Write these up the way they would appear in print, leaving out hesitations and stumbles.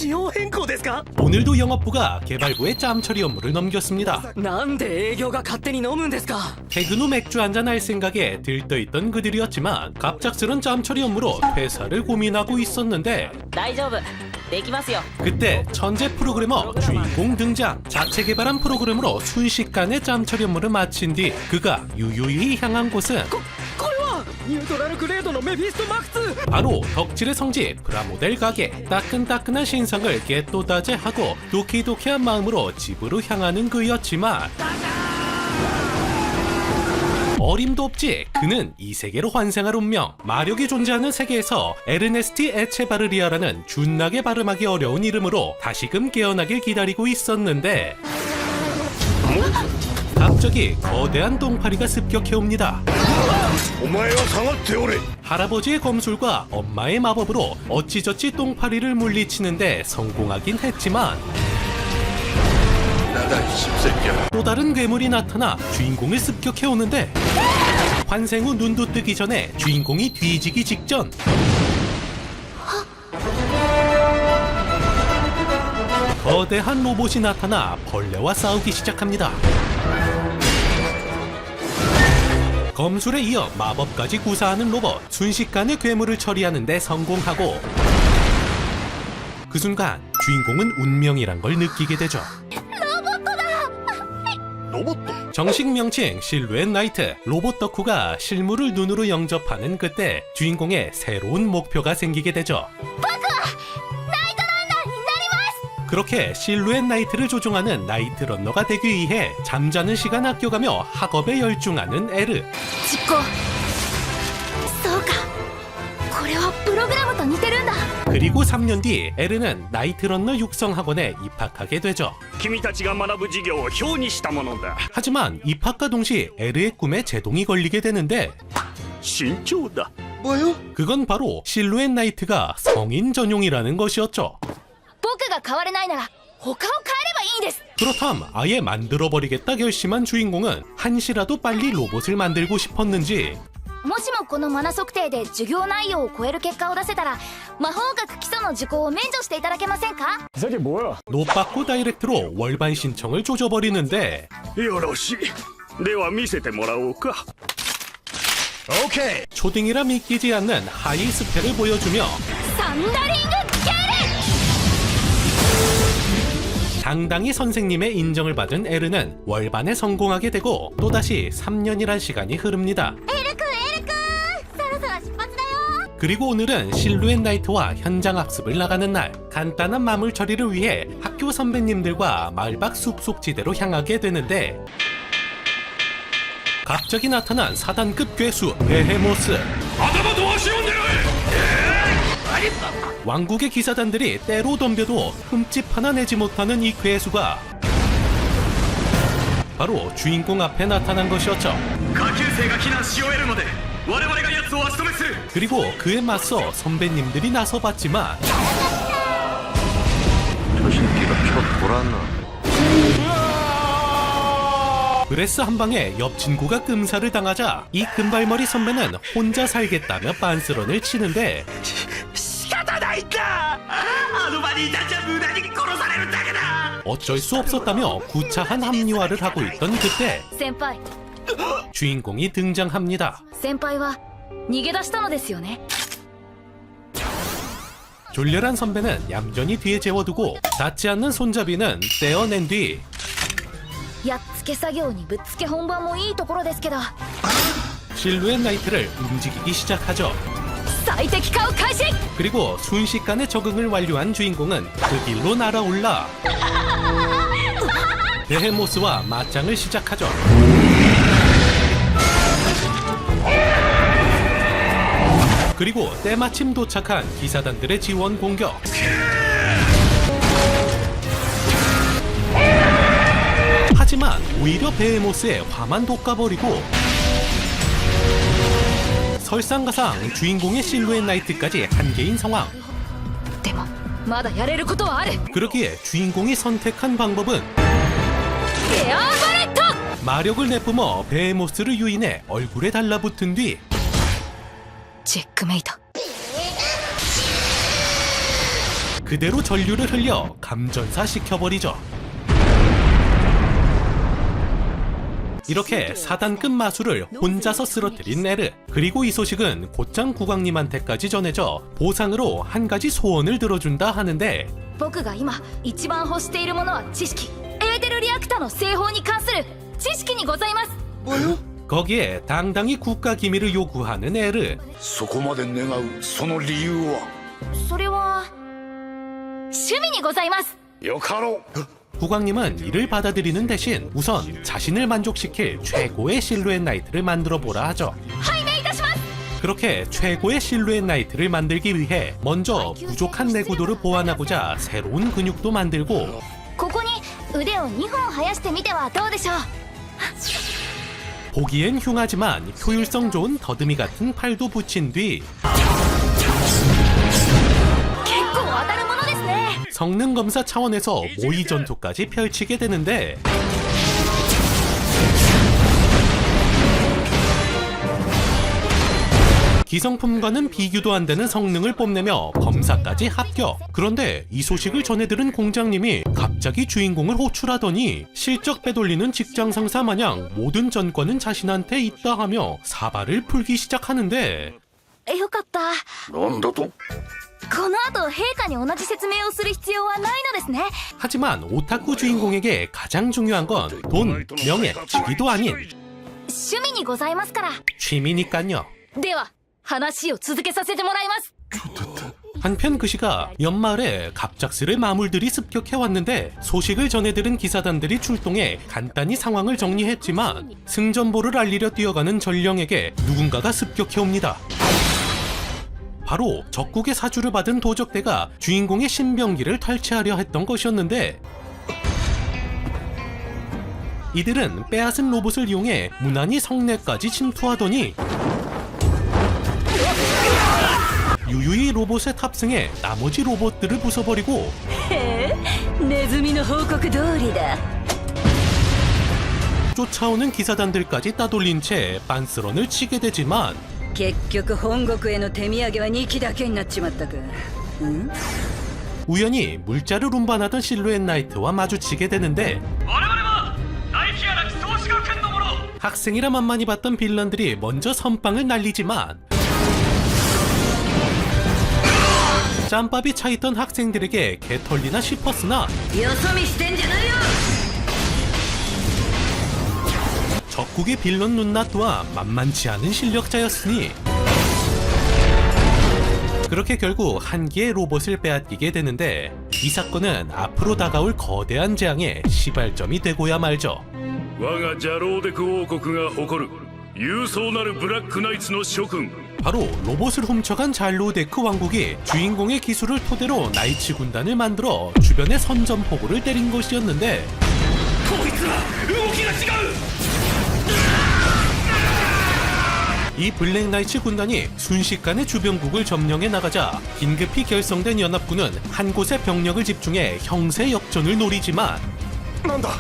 仕様変更ですか？ 오늘도 영업부가 개발부에 짬 처리 업무를 넘겼습니다. なんで営業が勝手に飲むんですか？ 퇴근 후 맥주 한잔 할 생각에 들떠있던 그들이었지만 갑작스런 짬 처리 업무로 퇴사를 고민하고 있었는데 大丈夫できますよ 그때 천재 프로그래머 주인공 등장. 자체 개발한 프로그램으로 순식간에 짬 처리 업무를 마친 뒤 그가 유유히 향한 곳은 これはニュートラルグレードのメフィストマックス。 바로 덕질의 성지 프라모델 가게. 따끈따끈한 신상을 깨또다제하고 도키도키한 마음으로 집으로 향하는 그였지만 어림도 없지. 그는 이 세계로 환생할 운명. 마력이 존재하는 세계에서 에르네스티 에체바르리아라는 준나게 발음하기 어려운 이름으로 다시금 깨어나길 기다리고 있었는데 갑자기 거대한 똥파리가 습격해옵니다. お前は下がっておれ。 할아버지의 검술과 엄마의 마법으로 어찌저찌 똥파리를 물리치는데 성공하긴 했지만 長い씹새끼야。 또 다른 괴물이 나타나 주인공을 습격해오는데 환생 후 눈도 뜨기 전에 주인공이 뒤지기 직전 거대한 로봇이 나타나 벌레와 싸우기 시작합니다. 검술에 이어 마법까지 구사하는 로봇. 순식간에 괴물을 처리하는 데 성공하고 그 순간 주인공은 운명이란 걸 느끼게 되죠. ロボット。 정식 명칭 실루엣 나이트. 로봇 덕후가 실물을 눈으로 영접하는 그때 주인공의 새로운 목표가 생기게 되죠. 그렇게 실루엣 나이트를 조종하는 나이트 런너가 되기 위해 잠자는 시간 아껴가며 학업에 열중하는 에르. 実行そうかこれはプログラムと似てるんだ 그리고 3년 뒤 에르는 나이트 런너 육성 학원에 입학하게 되죠. 君たちが学ぶ授業を表にしたものだ 하지만 입학과 동시 에르의 꿈에 제동이 걸리게 되는데 慎重だ 뭐요? 그건 바로 실루엣 나이트가 성인 전용이라는 것이었죠. 僕が変われないなら他を変えればいいんです 그렇담 아예 만들어버리겠다 결심한 주인공은 한시라도 빨리 로봇을 만들고 싶었는지 もしもこのマナ測定で授業内容を超える結果を出せたら魔法学基礎の受講を免除していただけませんか 노빠꾸 다이렉트로 월반 신청을 조져버리는데 よろしいでは見せてもらおうか 오케이. 초딩이라 믿기지 않는 하이 스펙을 보여주며 サンダリングケーレ 당당히 선생님의 인정을 받은 에르는 월반에 성공하게 되고 또다시 3년이란 시간이 흐릅니다. エル君そろそろ出発だよ 그리고 오늘은 실루엣 나이트와 현장 학습을 나가는 날. 간단한 마물 처리를 위해 학교 선배님들과 마을 밖 숲속지대로 향하게 되는데 갑자기 나타난 사단급 괴수 베헤모스. 왕국의 기사단들이 때로 덤벼도 흠집 하나 내지 못하는 이 괴수가 바로 주인공 앞에 나타난 것이었죠. 下級生が避難し終えるので我々が奴を足止めする 그리고 그에 맞서 선배님들이 나서봤지만 저 새끼가 쳐 돌았나? 브레스 한 방에 옆 친구가 끔살을 당하자 이 금발머리 선배는 혼자 살겠다며 빤스런을 치는데 仕方ないんだあの場にいたんじゃ無駄に殺されるだけだ 어쩔 수 없었다며 구차한 합리화를 하고 있던 그때 先輩 주인공이 등장합니다. 先輩は逃げ出したのですよね 졸렬한 선배는 얌전히 뒤에 재워두고 닿지 않는 손잡이는 떼어낸 뒤 やっつけ作業にぶっつけ本番もいいところですけど 실루엣 나이트를 움직이기 시작하죠. 最適化を開始 그리고 순식간에 적응을 완료한 주인공은 그 길로 날아올라 베헤모스와 맞짱을 시작하죠. 그리고 때마침 도착한 기사단들의 지원 공격. 하지만 오히려 베헤모스에 화만 돋가버리고 설상가상 주인공의 실루엣 나이트까지 한계인 상황. でもまだやれることはある 그러기에 주인공이 선택한 방법은 エアーバレット 마력을 내뿜어 베헤모스를 유인해 얼굴에 달라붙은 뒤 チェックメイト 그 그대로 전류를 흘려 감전사 시켜버리죠. 이렇게 4단급 마술을 혼자서 쓰러뜨린 에르. 그리고 이 소식은 곧장 국왕님한테까지 전해져 보상으로 한 가지 소원을 들어준다 하는데, 僕が今一番欲しているものは知識。エーテルリアクタの製法に関する知識にございます。 거기에 당당히 국가 기밀을 요구하는 에르. そこまで願うその理由は。それは趣味にございます。よかろう。 국왕님은 이를 받아들이는 대신 우선 자신을 만족시킬 최고의 실루엣 나이트를 만들어 보라 하죠. 拝命いたします。 그렇게 최고의 실루엣 나이트를 만들기 위해 먼저 부족한 내구도를 보완하고자 새로운 근육도 만들고, ここに腕を2本生やしてみてはどうでしょう。 보기엔 흉하지만 효율성 좋은 더듬이 같은 팔도 붙인 뒤 結構当たるものですね。 성능 검사 차원에서 모의 전투까지 펼치게 되는데, 기성품과는 비교도 안 되는 성능을 뽐내며 검사까지 합격. 그런데 이 소식을 전해들은 공장님이 갑자기 주인공을 호출하더니 실적 빼돌리는 직장 상사 마냥 모든 전권은 자신한테 있다 하며 사발을 풀기 시작하는데, よかった。なんだと。この後陛下に同じ説明をする必要はないのですね。 하지만 오타쿠 주인공에게 가장 중요한 건 돈, 명예, 직위도 아닌 趣味にございますから。 취미니깐요. では話を続けさせてもらいます。 한편 그 시가 연말에 갑작스레 마물들이 습격해왔는데, 소식을 전해들은 기사단들이 출동해 간단히 상황을 정리했지만 승전보를 알리려 뛰어가는 전령에게 누군가가 습격해옵니다. 바로 적국의 사주를 받은 도적대가 주인공의 신병기를 탈취하려 했던 것이었는데, 이들은 빼앗은 로봇을 이용해 무난히 성내까지 침투하더니 유유히 로봇에 탑승해 나머지 로봇들을 부숴버리고, ネズミの報告通りだ。 쫓아오는 기사단들까지 따돌린 채 빤스런을 치게 되지만 結局本国への手土産は2機だけになっちまったか。 우연히 물자를 운반하던 실루엣 나이트와 마주치게 되는데, 학생이라 만만히 봤던 빌런들이 먼저 선빵을 날리지만 짬밥이 차있던 학생들에게 개털리나 싶었으나 よそ見してんじゃないよ。 적국의 빌런 눈나 또한 만만치 않은 실력자였으니, 그렇게 결국 한 개의 로봇을 빼앗기게 되는데, 이 사건은 앞으로 다가올 거대한 재앙의 시발점이 되고야 말죠. 我がジャローデク王国が誇る勇壮なるブラックナイツの諸君。 바로 로봇을 훔쳐간 잘로데크 왕국이 주인공의 기술을 토대로 나이츠 군단을 만들어 주변에 선전포고를 때린 것이었는데, こいつら動きが違う。 이 블랙 나이츠 군단이 순식간에 주변국을 점령해 나가자 긴급히 결성된 연합군은 한 곳에 병력을 집중해 형세 역전을 노리지만, なんだ。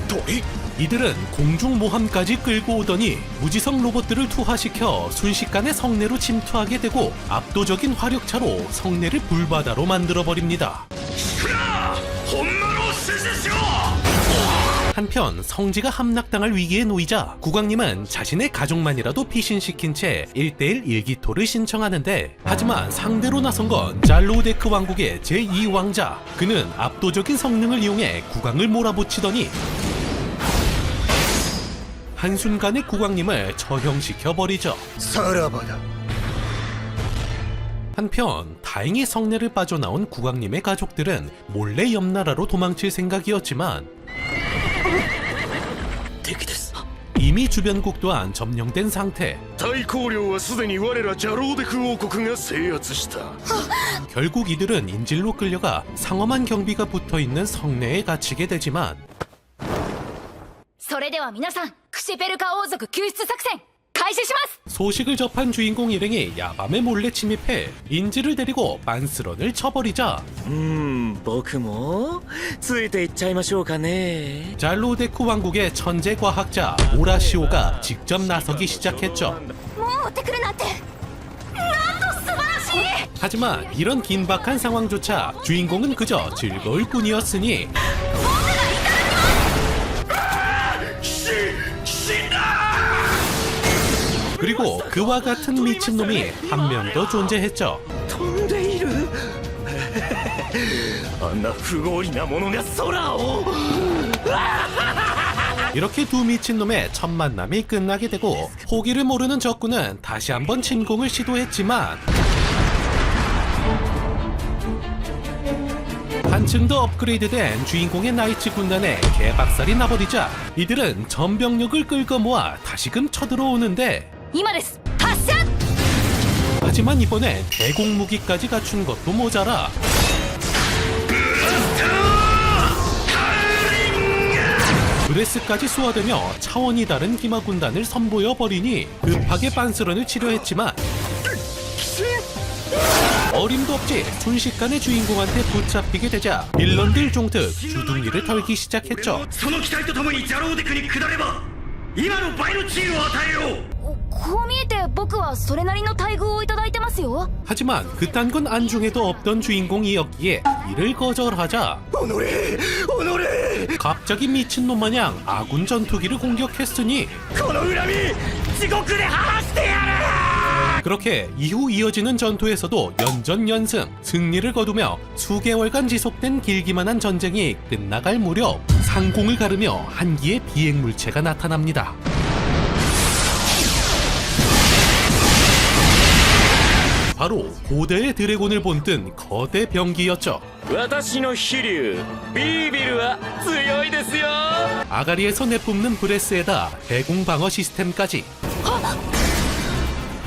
鳥。 이들은 공중 모함까지 끌고 오더니 무지성 로봇들을 투하시켜 순식간에 성내로 침투하게 되고 압도적인 화력차로 성내를 불바다로 만들어버립니다. 本物を死守しろ。 한편 성지가 함락당할 위기에 놓이자 국왕님은 자신의 가족만이라도 피신시킨 채 1대1 일기토를 신청하는데, 하지만 상대로 나선 건 잘로데크 왕국의 제2왕자. 그는 압도적인 성능을 이용해 국왕을 몰아붙이더니 한순간에 국왕님을 처형시켜버리죠. さらばだ。 한편 다행히 성내를 빠져나온 국왕님의 가족들은 몰래 옆나라로 도망칠 생각이었지만, 敵です。 이미 주변국 또한 점령된 상태. 大公領はすでに我らジャローデク王国が制圧した。 결국 이들은 인질로 끌려가 상엄한 경비가 붙어있는 성내에 갇히게 되지만, それでは皆さんクシェペルカ王族救出作戦開始します。 소식을 접한 주인공 일행이 야밤에 몰래 침입해 인질을 데리고 빤스런을 쳐버리자 僕もついていっちゃいましょうかね。 잘로데크 왕국의 천재 과학자 오라시오가 직접 나서기 시작했죠. もう追ってくるなんてなんと素晴らし 하지만 이런 긴박한 상황조차 주인공은 그저 즐거울 뿐이었으니 그리고 그와 같은 미친놈이 한 명 더 존재했죠. 飛んでいるあんな不合理なものが空を 이렇게 두 미친놈의 첫 만남이 끝나게 되고 포기를 모르는 적군은 다시 한번 침공을 시도했지만 한층 더 업그레이드된 주인공의 나이츠 군단에 개박살이 나버리자 이들은 전병력을 끌고 모아 다시금 쳐들어오는데 今です発射 하지만 이번엔 대공무기까지 갖춘 것도 모자라 브레스까지 쏘아대며 차원이 다른 기마 군단을 선보여버리니 급하게 빤스런을 치료했지만 어림도 없이 순식간에 주인공한테 붙잡히게 되자 빌런들 종특 주둥이를 털기 시작했죠. その機体と共にジャローデクに下れば今の倍の地位を与えよう。こう見えて僕はそれなりの待遇をいただいてますよ 하지만 그딴 건 안중에도 없던 주인공이었기에 이를 거절하자 おのれおのれ 갑자기 미친놈 마냥 아군 전투기를 공격했으니 この恨み地獄で晴らしてやる。 그렇게 이후 이어지는 전투에서도 연전연승 승리를 거두며 수개월간 지속된 길기만한 전쟁이 끝나갈 무렵 상공을 가르며 한기의 비행물체가 나타납니다. 바로 고대의 드래곤을 본뜬 거대 병기였죠. 私の飛竜ビービルは強いですよ 아가리에서 내뿜는 브레스에다 대공 방어 시스템까지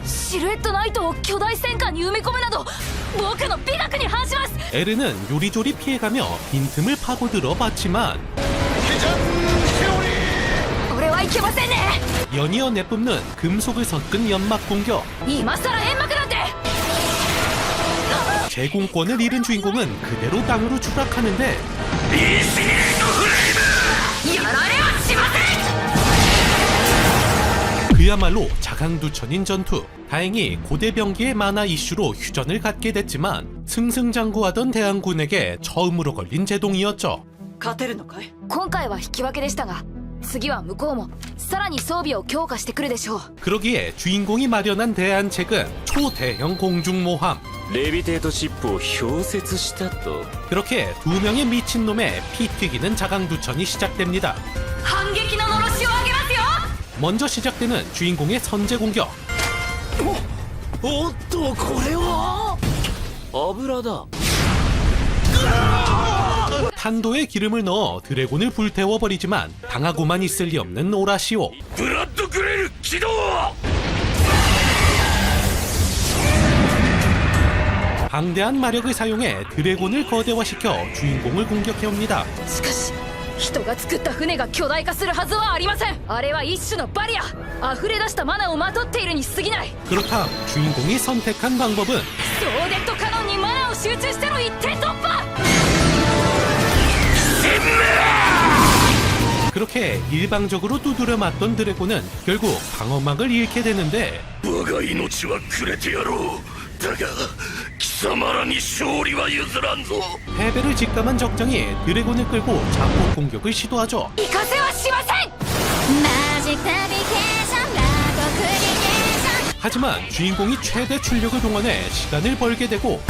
シルエットナイトを巨大戦艦に埋め込むなど僕の美学に反します 에르는 요리조리 피해가며 빈틈을 파고들어 봤지만 俺はいけませんね 연이어 내뿜는 금속을 섞은 연막 공격 今さら煙幕なんて 제공권을 잃은 주인공은 그대로 땅으로 추락하는데 やられはしません 그야말로 자강두천인 전투. 다행히 고대 병기의 만화 이슈로 휴전을 갖게 됐지만 승승장구하던 대항군에게 처음으로 걸린 제동이었죠. 勝てるのかい今回は引き分けでしたが次は向こうもさらに装備を強化してくるでしょう 그러기에 주인공이 마련한 대안책은 초대형 공중모함. レビテートシップを氷雪したと 그렇게 두 명의 미친놈의 피 튀기는 자강두천이 시작됩니다. 反撃ののろしを上げますよ 먼저 시작되는 주인공의 선제 공격. おっとこれは油だ 탄도에 기름을 넣어 드래곤을 불태워버리지만 당하고만 있을 리 없는 오라시오. ブラッドグレル起動。 방대한 마력을 사용해 드래곤을 거대화시켜 주인공을 공격해옵니다. しかし人が作った船が巨大化するはずはありませんあれは一種のバリア溢れ出したマナをまとっているに過ぎない 그렇다면 주인공이 선택한 방법은 ソーデットカノンにマナを集中しての一点突破 그렇게 일방적으로 두드려 맞던 드래곤은 결국 방어막을 잃게 되는데 我が命はくれてやろう。だが貴様らに勝利は譲らんぞ。 패배를 직감한 적장이 드래곤을 끌고 자폭 공격을 시도하죠. 行かせはしません 하지만 주인공이 최대 출력을 동원해 시간을 벌게 되고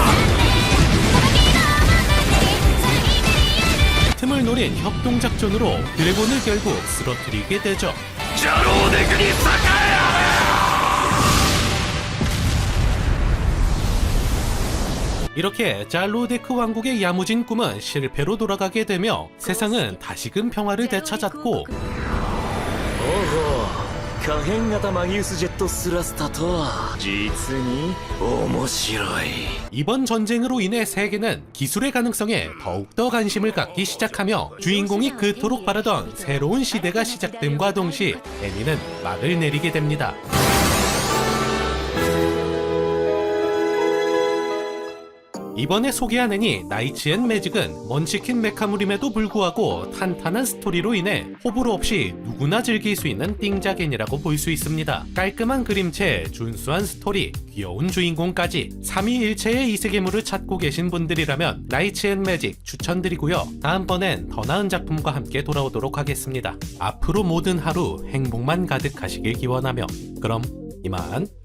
틈을 노린 협동작전으로 드래곤을 결국 쓰러뜨리게 되죠. ジャローデクに栄えあ 이렇게 잘로데크 왕국의 야무진 꿈은 실패로 돌아가게 되며 세상은 다시금 평화를 되찾았고 おお可変型マギウスジェットスラスタとは実に面白い 이번 전쟁으로 인해 세계는 기술의 가능성에 더욱더 관심을 갖기 시작하며 주인공이 그토록 바라던 새로운 시대가 시작됨과 동시에 애니는 막을 내리게 됩니다. 이번에 소개하는 이 나이츠 앤 매직은 먼치킨 메카물임에도 불구하고 탄탄한 스토리로 인해 호불호 없이 누구나 즐길 수 있는 띵작앤이라고 볼 수 있습니다. 깔끔한 그림체, 준수한 스토리, 귀여운 주인공까지 3위일체의 이세계물을 찾고 계신 분들이라면 나이츠 앤 매직 추천드리고요. 다음번엔 더 나은 작품과 함께 돌아오도록 하겠습니다. 앞으로 모든 하루 행복만 가득하시길 기원하며 그럼 이만